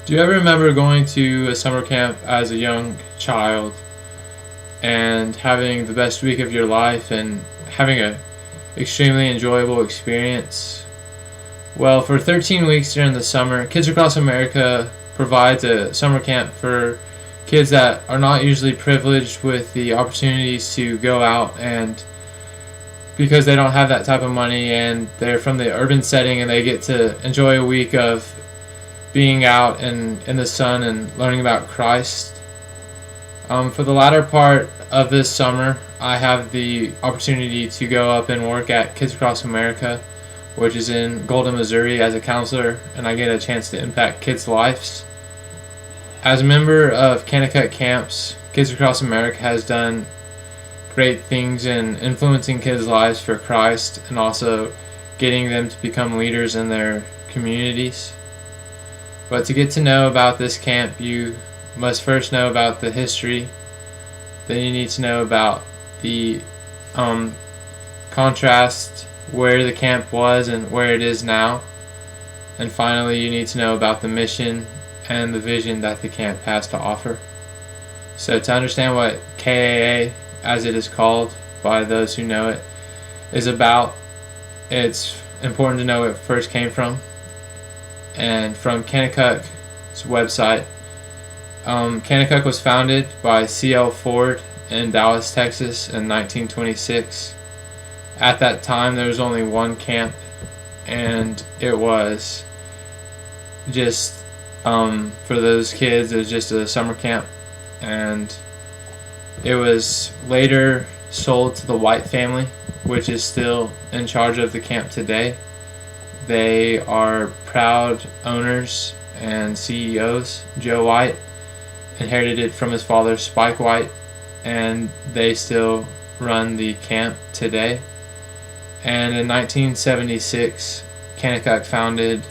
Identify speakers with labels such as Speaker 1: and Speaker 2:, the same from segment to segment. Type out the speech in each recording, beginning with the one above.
Speaker 1: Do you ever remember going to a summer camp as a young child and having the best week of your life and having a extremely enjoyable experience? Well, for 13 weeks during the summer, Kids Across America provides a summer camp for kids that are not usually privileged with the opportunities to go out, and because they don't have that type of money and they're from the urban setting and they get to enjoy a week of being out in the sun and learning about Christ. For the latter part of this summer, I have the opportunity to go up and work at Kids Across America, which is in Golden, Missouri, as a counselor, and I get a chance to impact kids' lives. As a member of Kanakuk Camps, Kids Across America has done great things in influencing kids' lives for Christ and also getting them to become leaders in their communities. But to get to know about this camp, you must first know about the history. Then you need to know about the contrast, where the camp was and where it is now. And finally, you need to know about the mission and the vision that the camp has to offer. So to understand what KAA, as it is called by those who know it, is about, it's important to know where it first came from. And from Kanakuk's website, Kanakuk was founded by C.L. Ford in Dallas, Texas in 1926. At that time, there was only one camp, and it was just, for those kids, it was just a summer camp. And it was later sold to the White family, which is still in charge of the camp today. They are proud owners and CEOs. Joe White inherited it from his father, Spike White, and they still run the camp today. And in 1976, Kanakuk founded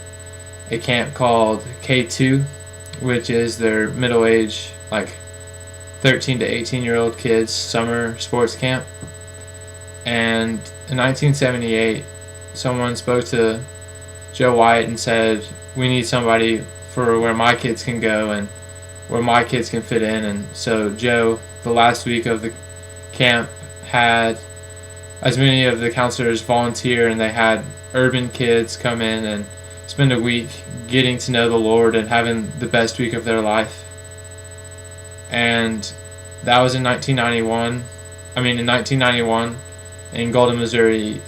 Speaker 1: a camp called K2, which is their middle-age, like 13 to 18-year-old kids summer sports camp. And in 1978, someone spoke to Joe White and said, we need somebody for where my kids can go and where my kids can fit in. And so Joe, the last week of the camp, had as many of the counselors volunteer, and they had urban kids come in and spend a week getting to know the Lord and having the best week of their life. And that was in 1991. In 1991 in Golden, Missouri.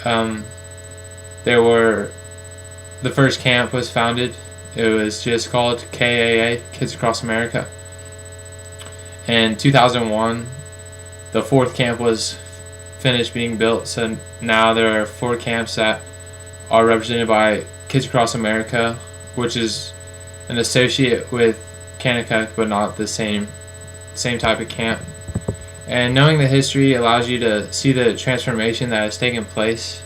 Speaker 1: The first camp was founded. It was just called KAA, Kids Across America. In 2001, the fourth camp was finished being built. So now there are 4 camps that are represented by Kids Across America, which is an associate with Kanakuk, but not the same type of camp. And knowing the history allows you to see the transformation that has taken place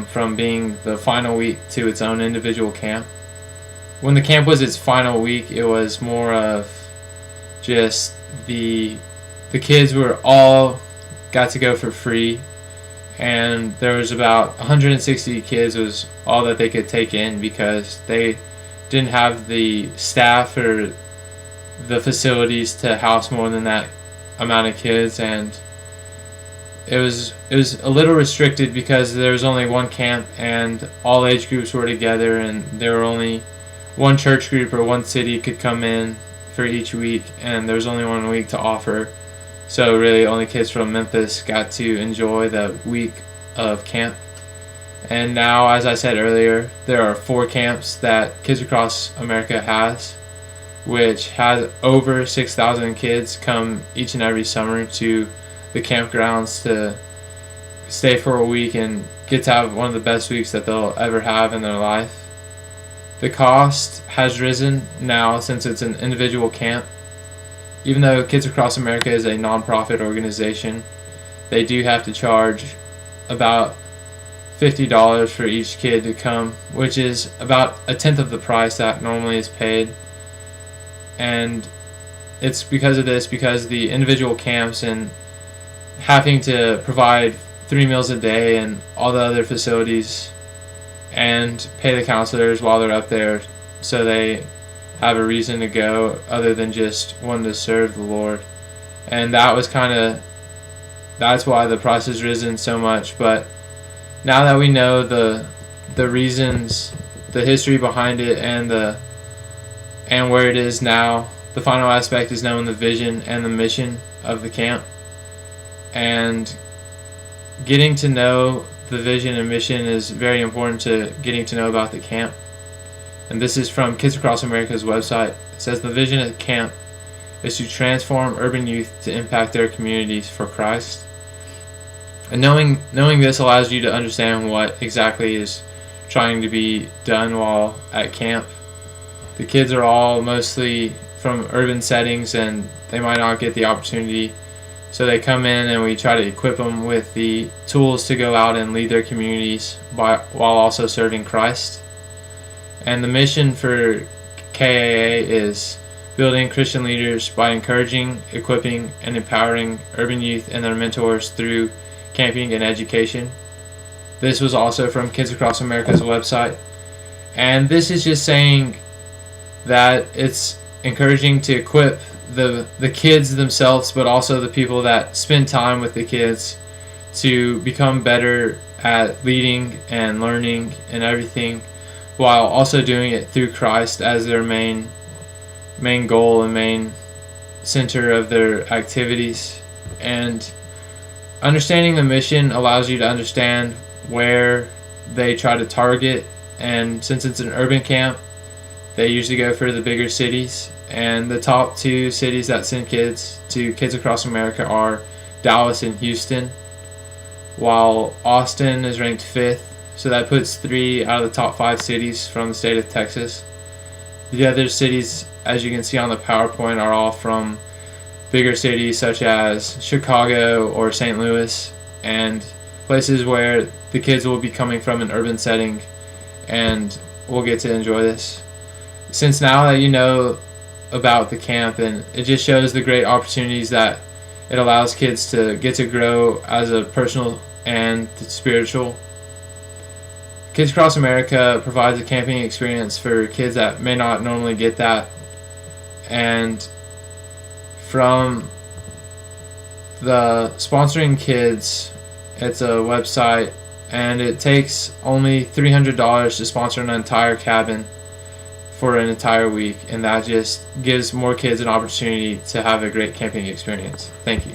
Speaker 1: from being the final week to its own individual camp. When the camp was its final week, it was more of just the kids were all got to go for free, and there was about 160 kids was all that they could take in because they didn't have the staff or the facilities to house more than that amount of kids. And it was a little restricted because there was only one camp and all age groups were together, and there were only one church group or one city could come in for each week, and there was only one week to offer. So really only kids from Memphis got to enjoy the week of camp. And now, as I said earlier, there are 4 camps that Kids Across America has, which has over 6,000 kids come each and every summer to the campgrounds to stay for a week and get to have one of the best weeks that they'll ever have in their life. The cost has risen now since it's an individual camp. Even though Kids Across America is a non-profit organization, they do have to charge about $50 for each kid to come, which is about a tenth of the price that normally is paid. And it's because of this, because the individual camps and having to provide 3 meals a day and all the other facilities and pay the counselors while they're up there so they have a reason to go other than just wanting to serve the Lord. And that's why the price has risen so much. But now that we know the reasons, the history behind it, and where it is now, the final aspect is knowing the vision and the mission of the camp. And getting to know the vision and mission is very important to getting to know about the camp. And this is from Kids Across America's website. It says the vision of the camp is to transform urban youth to impact their communities for Christ. And knowing this allows you to understand what exactly is trying to be done while at camp. The kids are all mostly from urban settings and they might not get the opportunity. So they come in and we try to equip them with the tools to go out and lead their communities while also serving Christ. And the mission for KAA is building Christian leaders by encouraging, equipping, and empowering urban youth and their mentors through camping and education. This was also from Kids Across America's website. And this is just saying that it's encouraging to equip the kids themselves, but also the people that spend time with the kids to become better at leading and learning and everything, while also doing it through Christ as their main goal and main center of their activities. And understanding the mission allows you to understand where they try to target. And since it's an urban camp, they usually go for the bigger cities. And the top 2 cities that send kids to Kids Across America are Dallas and Houston, while Austin is ranked 5th. So that puts 3 out of the top 5 cities from the state of Texas. The other cities, as you can see on the PowerPoint, are all from bigger cities such as Chicago or St. Louis, and places where the kids will be coming from an urban setting and will get to enjoy this. Since now that you know about the camp, and it just shows the great opportunities that it allows kids to get to grow as a personal and spiritual. Kids Across America provides a camping experience for kids that may not normally get that. And from the Sponsoring Kids, it's a website, and it takes only $300 to sponsor an entire cabin for an entire week, and that just gives more kids an opportunity to have a great camping experience. Thank you.